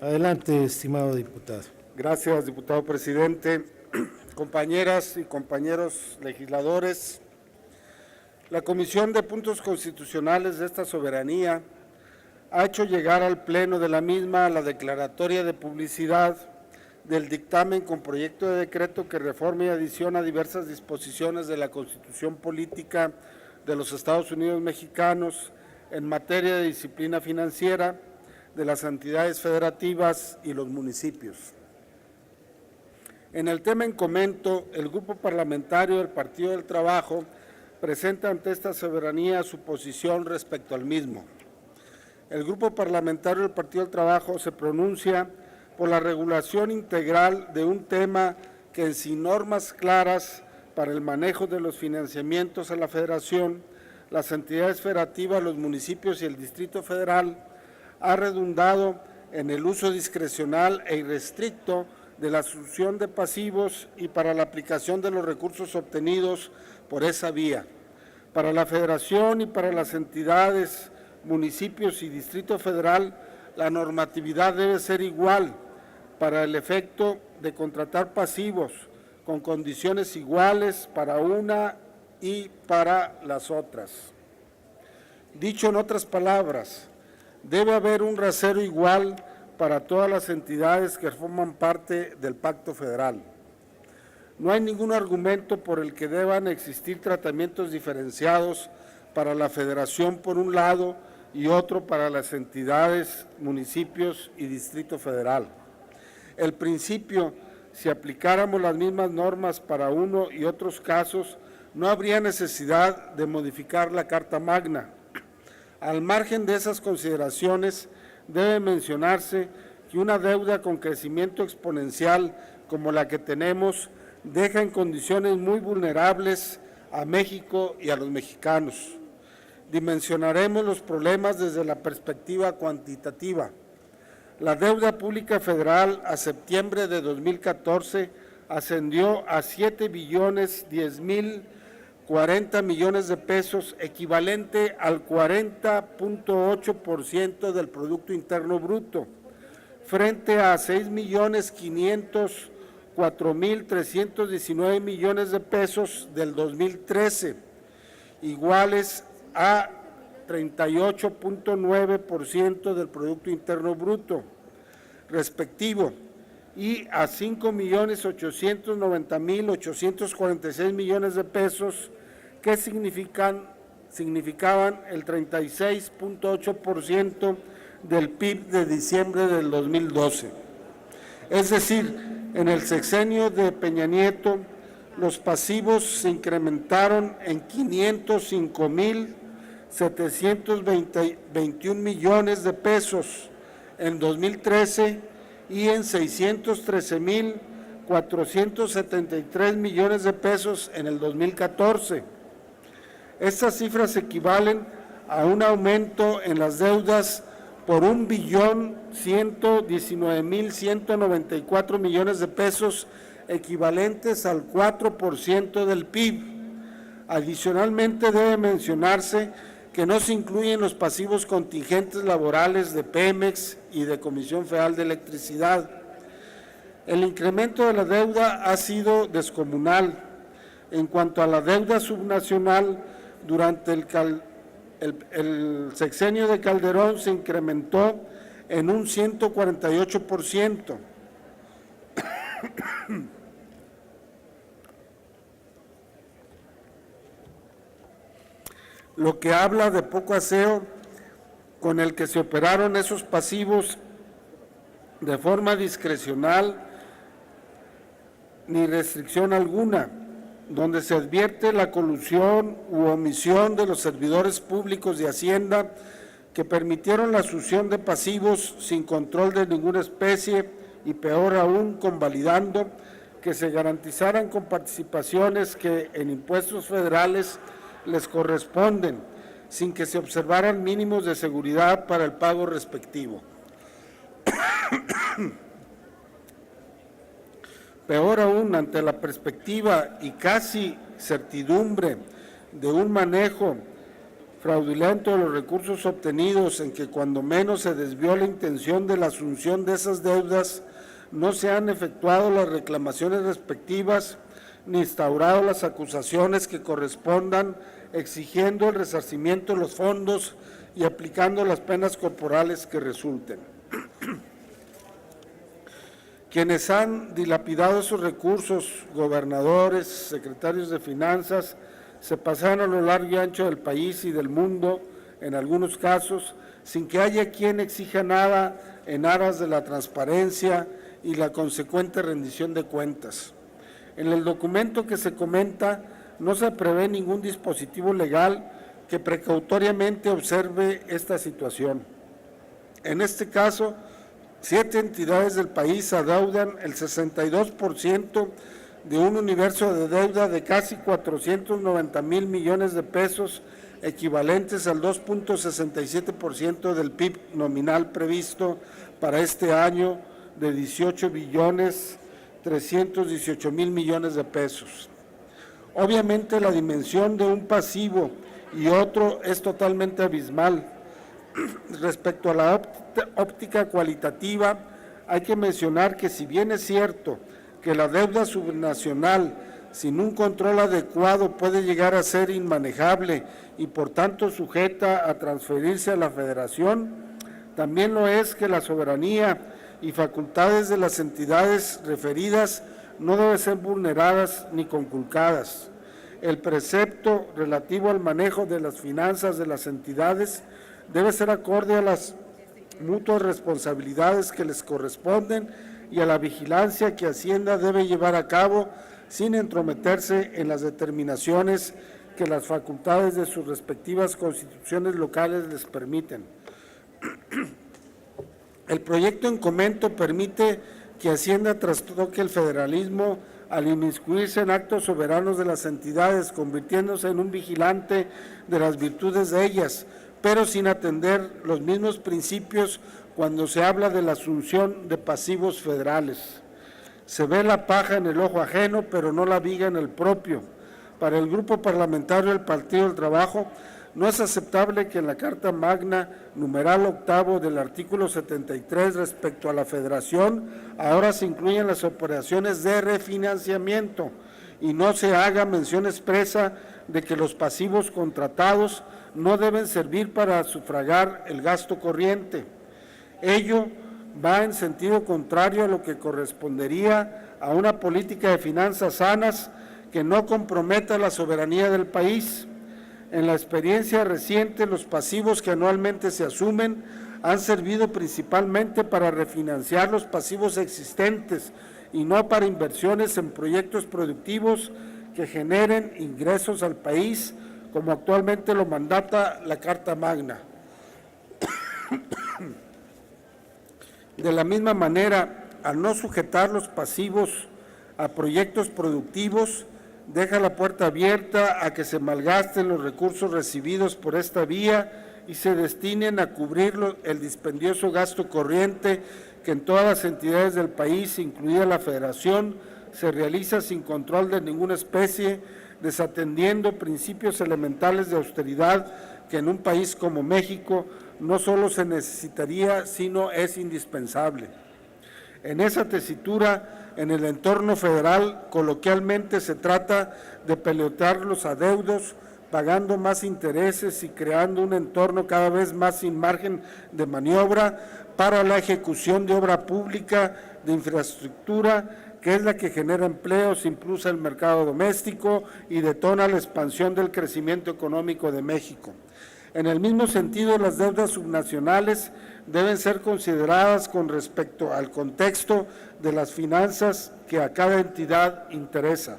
Adelante, estimado diputado. Gracias, diputado presidente. Compañeras y compañeros legisladores, la Comisión de Puntos Constitucionales de esta soberanía ha hecho llegar al Pleno de la misma la declaratoria de publicidad del dictamen con proyecto de decreto que reforma y adiciona diversas disposiciones de la Constitución Política de los Estados Unidos Mexicanos en materia de disciplina financiera de las entidades federativas y los municipios. En el tema en comento, el Grupo Parlamentario del Partido del Trabajo presenta ante esta soberanía su posición respecto al mismo. El Grupo Parlamentario del Partido del Trabajo se pronuncia por la regulación integral de un tema que, sin normas claras para el manejo de los financiamientos a la Federación, las entidades federativas, los municipios y el Distrito Federal, ha redundado en el uso discrecional e irrestricto de la asunción de pasivos y para la aplicación de los recursos obtenidos por esa vía. Para la Federación y para las entidades, municipios y Distrito Federal, la normatividad debe ser igual para el efecto de contratar pasivos con condiciones iguales para una y para las otras. Dicho en otras palabras, debe haber un rasero igual para todas las entidades que forman parte del Pacto Federal. No hay ningún argumento por el que deban existir tratamientos diferenciados para la Federación por un lado y otro para las entidades, municipios y Distrito Federal. El principio, si aplicáramos las mismas normas para uno y otros casos, no habría necesidad de modificar la Carta Magna. Al margen de esas consideraciones, debe mencionarse que una deuda con crecimiento exponencial como la que tenemos deja en condiciones muy vulnerables a México y a los mexicanos. Dimensionaremos los problemas desde la perspectiva cuantitativa. La deuda pública federal a septiembre de 2014 ascendió a 7.010.040 millones de pesos, equivalente al 40.8% del Producto Interno Bruto, frente a 6.504.319 millones de pesos del 2013, iguales a 38.9% del Producto Interno Bruto respectivo, y a 5.890.846 millones de pesos que significaban el 36.8% del PIB de diciembre del 2012. Es decir, en el sexenio de Peña Nieto, los pasivos se incrementaron en 505.721 millones de pesos en 2013 y en 613.473 millones de pesos en el 2014. Estas cifras equivalen a un aumento en las deudas por 1.119.194 millones de pesos, equivalentes al 4% del PIB. Adicionalmente, debe mencionarse que no se incluyen los pasivos contingentes laborales de Pemex y de Comisión Federal de Electricidad. El incremento de la deuda ha sido descomunal. En cuanto a la deuda subnacional, durante el sexenio de Calderón se incrementó en un 148%. Lo que habla de poco aseo con el que se operaron esos pasivos de forma discrecional ni restricción alguna, donde se advierte la colusión u omisión de los servidores públicos de Hacienda que permitieron la asunción de pasivos sin control de ninguna especie y peor aún convalidando que se garantizaran con participaciones que en impuestos federales les corresponden, sin que se observaran mínimos de seguridad para el pago respectivo. Peor aún, ante la perspectiva y casi certidumbre de un manejo fraudulento de los recursos obtenidos, en que cuando menos se desvió la intención de la asunción de esas deudas, no se han efectuado las reclamaciones respectivas ni instaurado las acusaciones que correspondan, exigiendo el resarcimiento de los fondos y aplicando las penas corporales que resulten. Quienes han dilapidado esos recursos, gobernadores, secretarios de finanzas, se pasaron a lo largo y ancho del país y del mundo, en algunos casos, sin que haya quien exija nada en aras de la transparencia y la consecuente rendición de cuentas. En el documento que se comenta no se prevé ningún dispositivo legal que precautoriamente observe esta situación. En este caso, 7 entidades del país adeudan el 62% de un universo de deuda de casi 490,000 millones de pesos, equivalentes al 2.67% del PIB nominal previsto para este año de 18,318,000 millones de pesos. Obviamente la dimensión de un pasivo y otro es totalmente abismal. Respecto a la óptica cualitativa, hay que mencionar que si bien es cierto que la deuda subnacional sin un control adecuado puede llegar a ser inmanejable y por tanto sujeta a transferirse a la Federación, también lo es que la soberanía y facultades de las entidades referidas no deben ser vulneradas ni conculcadas. El precepto relativo al manejo de las finanzas de las entidades debe ser acorde a las mutuas responsabilidades que les corresponden y a la vigilancia que Hacienda debe llevar a cabo sin entrometerse en las determinaciones que las facultades de sus respectivas constituciones locales les permiten. El proyecto en comento permite que Hacienda trastoque el federalismo al inmiscuirse en actos soberanos de las entidades, convirtiéndose en un vigilante de las virtudes de ellas, pero sin atender los mismos principios cuando se habla de la asunción de pasivos federales. Se ve la paja en el ojo ajeno, pero no la viga en el propio. Para el Grupo Parlamentario del Partido del Trabajo, no es aceptable que en la Carta Magna, numeral octavo del artículo 73 respecto a la Federación, ahora se incluyan las operaciones de refinanciamiento y no se haga mención expresa de que los pasivos contratados no deben servir para sufragar el gasto corriente. Ello va en sentido contrario a lo que correspondería a una política de finanzas sanas que no comprometa la soberanía del país. En la experiencia reciente, los pasivos que anualmente se asumen han servido principalmente para refinanciar los pasivos existentes y no para inversiones en proyectos productivos que generen ingresos al país, como actualmente lo mandata la Carta Magna. De la misma manera, al no sujetar los pasivos a proyectos productivos, deja la puerta abierta a que se malgasten los recursos recibidos por esta vía y se destinen a cubrir el dispendioso gasto corriente que en todas las entidades del país, incluida la Federación, se realiza sin control de ninguna especie, desatendiendo principios elementales de austeridad que en un país como México no solo se necesitaría, sino es indispensable. En esa tesitura, en el entorno federal, coloquialmente se trata de pelotear los adeudos, pagando más intereses y creando un entorno cada vez más sin margen de maniobra para la ejecución de obra pública, de infraestructura, que es la que genera empleos, impulsa el mercado doméstico y detona la expansión del crecimiento económico de México. En el mismo sentido, las deudas subnacionales deben ser consideradas con respecto al contexto de las finanzas que a cada entidad interesa.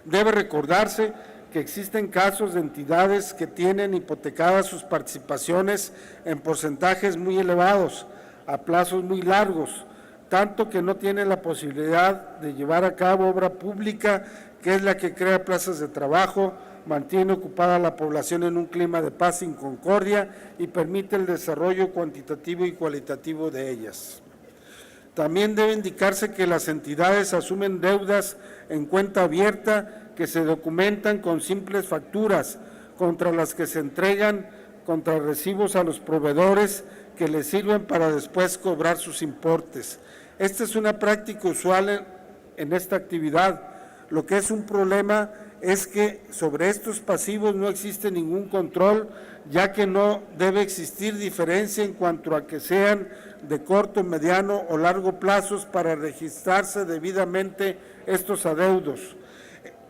Debe recordarse que existen casos de entidades que tienen hipotecadas sus participaciones en porcentajes muy elevados, a plazos muy largos, tanto que no tienen la posibilidad de llevar a cabo obra pública, que es la que crea plazas de trabajo, mantiene ocupada a la población en un clima de paz y concordia y permite el desarrollo cuantitativo y cualitativo de ellas. También debe indicarse que las entidades asumen deudas en cuenta abierta que se documentan con simples facturas, contra las que se entregan contrarrecibos a los proveedores que les sirven para después cobrar sus importes. Esta es una práctica usual en esta actividad. Lo que es un problema es que sobre estos pasivos no existe ningún control, ya que no debe existir diferencia en cuanto a que sean de corto, mediano o largo plazos para registrarse debidamente estos adeudos.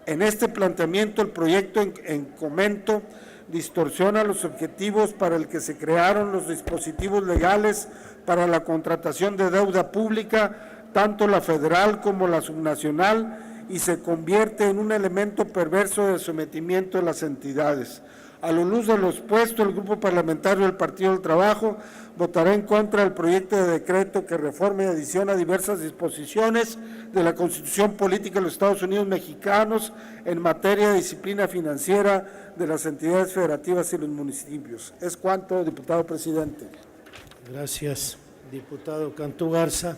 En este planteamiento, el proyecto en comento distorsiona los objetivos para el que se crearon los dispositivos legales para la contratación de deuda pública, tanto la federal como la subnacional, y se convierte en un elemento perverso de sometimiento de las entidades. A la luz de lo expuesto, el Grupo Parlamentario del Partido del Trabajo votará en contra del proyecto de decreto que reforma y adiciona diversas disposiciones de la Constitución Política de los Estados Unidos Mexicanos en materia de disciplina financiera de las entidades federativas y los municipios. Es cuanto, diputado presidente. Gracias, diputado Cantú Garza.